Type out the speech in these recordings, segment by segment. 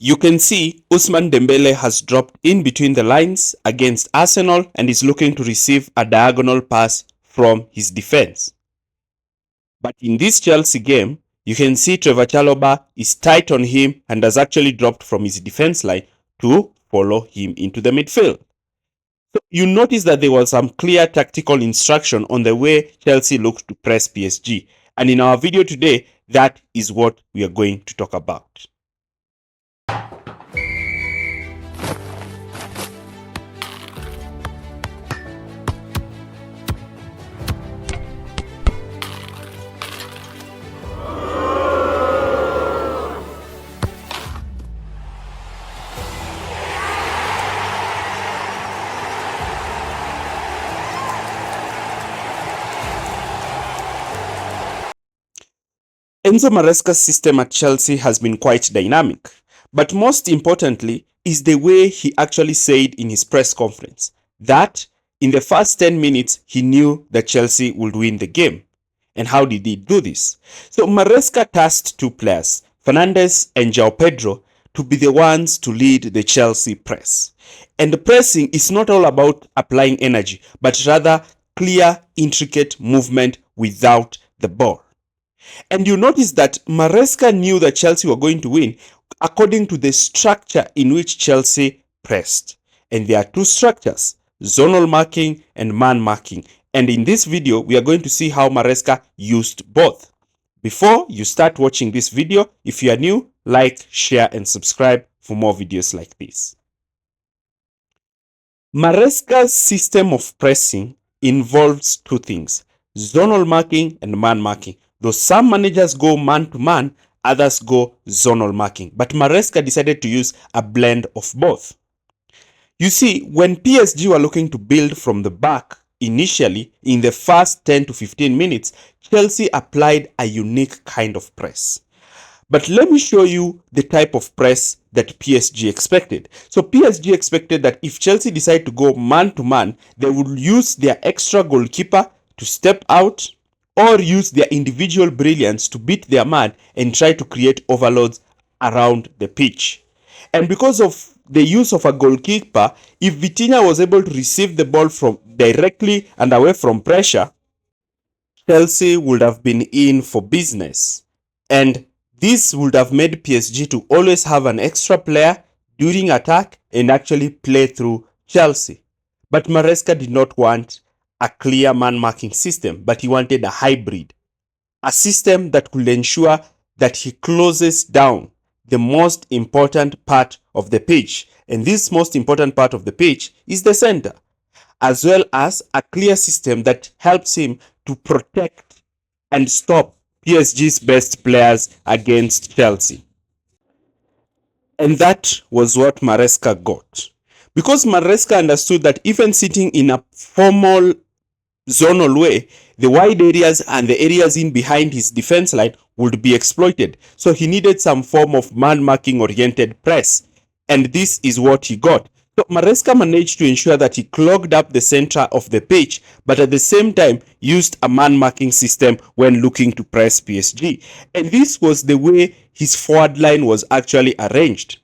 You can see Ousmane Dembele has dropped in between the lines against Arsenal and is looking to receive a diagonal pass from his defense. But in this Chelsea game, you can see Trevor Chalobah is tight on him and has actually dropped from his defense line to follow him into the midfield. So you notice that there was some clear tactical instruction on the way Chelsea looked to press PSG. And in our video today, that is what we are going to talk about. Enzo Maresca's system at Chelsea has been quite dynamic, but most importantly is the way he actually said in his press conference that in the first 10 minutes he knew that Chelsea would win the game. And how did he do this? So Maresca tasked two players, Fernandes and João Pedro, to be the ones to lead the Chelsea press. And the pressing is not all about applying energy, but rather clear, intricate movement without the ball. And you notice that Maresca knew that Chelsea were going to win according to the structure in which Chelsea pressed. And there are two structures, zonal marking and man marking. And in this video, we are going to see how Maresca used both. Before you start watching this video, if you are new, like, share, and subscribe for more videos like this. Maresca's system of pressing involves two things, zonal marking and man marking. Though some managers go man-to-man, others go zonal marking. But Maresca decided to use a blend of both. You see, when PSG were looking to build from the back, initially, in the first 10 to 15 minutes, Chelsea applied a unique kind of press. But let me show you the type of press that PSG expected. So PSG expected that if Chelsea decide to go man-to-man, they would use their extra goalkeeper to step out, or use their individual brilliance to beat their man and try to create overloads around the pitch. And because of the use of a goalkeeper, if Vitinha was able to receive the ball from directly and away from pressure, Chelsea would have been in for business. And this would have made PSG to always have an extra player during attack and actually play through Chelsea. But Maresca did not want a clear man-marking system, but he wanted a hybrid, a system that could ensure that he closes down the most important part of the pitch, and this most important part of the pitch is the center, as well as a clear system that helps him to protect and stop PSG's best players against Chelsea. And that was what Maresca got. Because Maresca understood that even sitting in a formal zonal way, the wide areas and the areas in behind his defense line would be exploited. So he needed some form of man-marking oriented press. And this is what he got. So Maresca managed to ensure that he clogged up the center of the pitch, but at the same time used a man-marking system when looking to press PSG. And this was the way his forward line was actually arranged.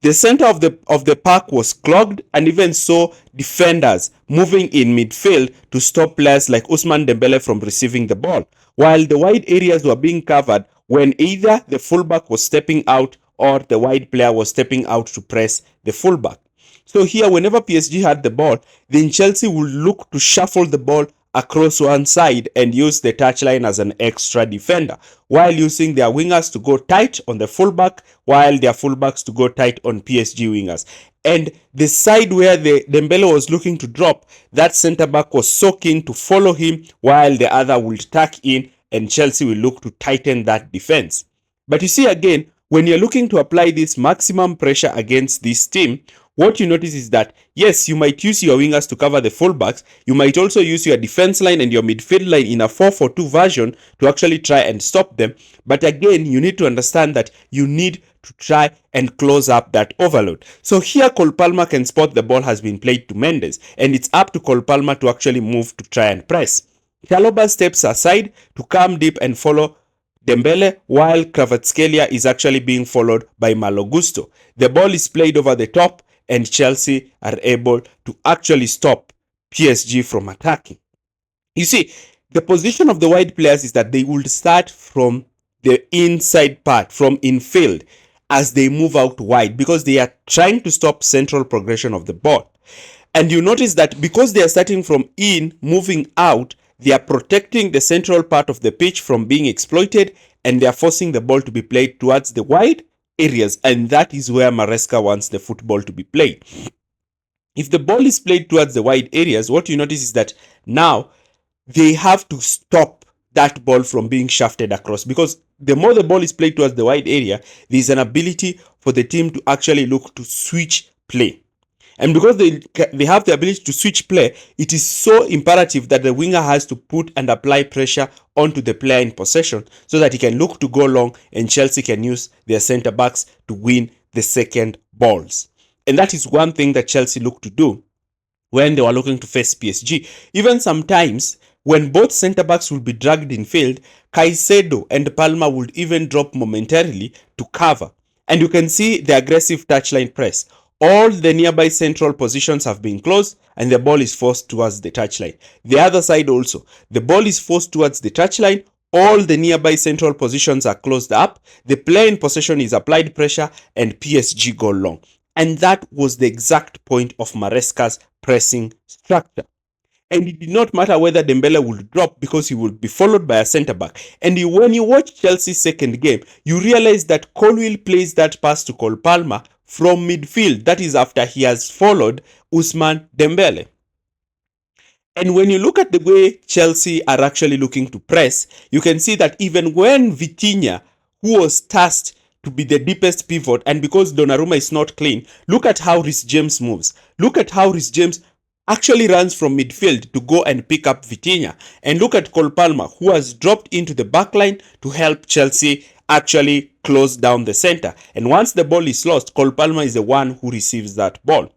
The center of the park was clogged, and even so, defenders moving in midfield to stop players like Ousmane Dembele from receiving the ball, while the wide areas were being covered when either the fullback was stepping out or the wide player was stepping out to press the fullback. So here, whenever PSG had the ball, then Chelsea would look to shuffle the ball across one side and use the touchline as an extra defender, while using their wingers to go tight on the fullback, while their fullbacks to go tight on PSG wingers. And the side where the Dembele was looking to drop, that centre back was so keen to follow him, while the other will tuck in, and Chelsea will look to tighten that defense. But you see again, when you're looking to apply this maximum pressure against this team, what you notice is that, yes, you might use your wingers to cover the fullbacks. You might also use your defense line and your midfield line in a 4-4-2 version to actually try and stop them. But again, you need to understand that you need to try and close up that overload. So here, Cole Palmer can spot the ball has been played to Mendes, and it's up to Cole Palmer to actually move to try and press. Chalobah steps aside to come deep and follow Dembele, while Kvaratskhelia is actually being followed by Malo Gusto. The ball is played over the top, and Chelsea are able to actually stop PSG from attacking. You see, the position of the wide players is that they will start from the inside part, from infield, as they move out wide because they are trying to stop central progression of the ball. And you notice that because they are starting from in, moving out, they are protecting the central part of the pitch from being exploited, and they are forcing the ball to be played towards the wide areas. And that is where Maresca wants the football to be played. If the ball is played towards the wide areas, what you notice is that now they have to stop that ball from being shafted across, because the more the ball is played towards the wide area, there is an ability for the team to actually look to switch play. And because they have the ability to switch play, it is so imperative that the winger has to put and apply pressure onto the player in possession so that he can look to go long and Chelsea can use their centre backs to win the second balls. And that is one thing that Chelsea look to do when they were looking to face PSG. Even sometimes, when both centre backs will be dragged in field, Caicedo and Palmer would even drop momentarily to cover. And you can see the aggressive touchline press. All the nearby central positions have been closed and the ball is forced towards the touchline. The other side also, the ball is forced towards the touchline. All the nearby central positions are closed up. The player in possession is applied pressure and PSG go long. And that was the exact point of Maresca's pressing structure. And it did not matter whether Dembele would drop because he would be followed by a centre back. And when you watch Chelsea's second game, you realize that Colwill plays that pass to Cole Palmer from midfield. That is after he has followed Ousmane Dembele. And when you look at the way Chelsea are actually looking to press, you can see that even when Vitinha, who was tasked to be the deepest pivot, and because Donnarumma is not clean, look at how Reece James moves. Look at how Reece James actually runs from midfield to go and pick up Vitinha. And look at Cole Palmer, who has dropped into the backline to help Chelsea actually close down the center. And once the ball is lost, Cole Palmer is the one who receives that ball.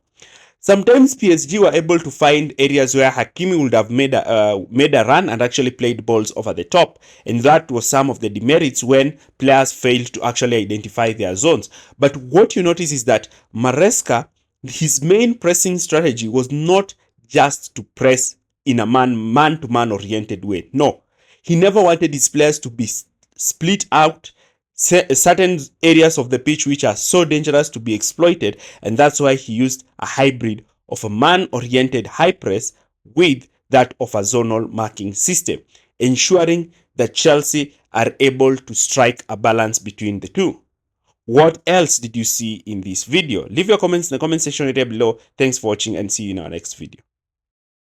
Sometimes PSG were able to find areas where Hakimi would have made a run and actually played balls over the top. And that was some of the demerits when players failed to actually identify their zones. But what you notice is that Maresca, his main pressing strategy was not just to press in a man-to-man oriented way. No, he never wanted his players to be split out certain areas of the pitch which are so dangerous to be exploited, and that's why he used a hybrid of a man-oriented high press with that of a zonal marking system, ensuring that Chelsea are able to strike a balance between the two. What else did you see in this video? Leave your comments in the comment section area below. Thanks for watching and see you in our next video.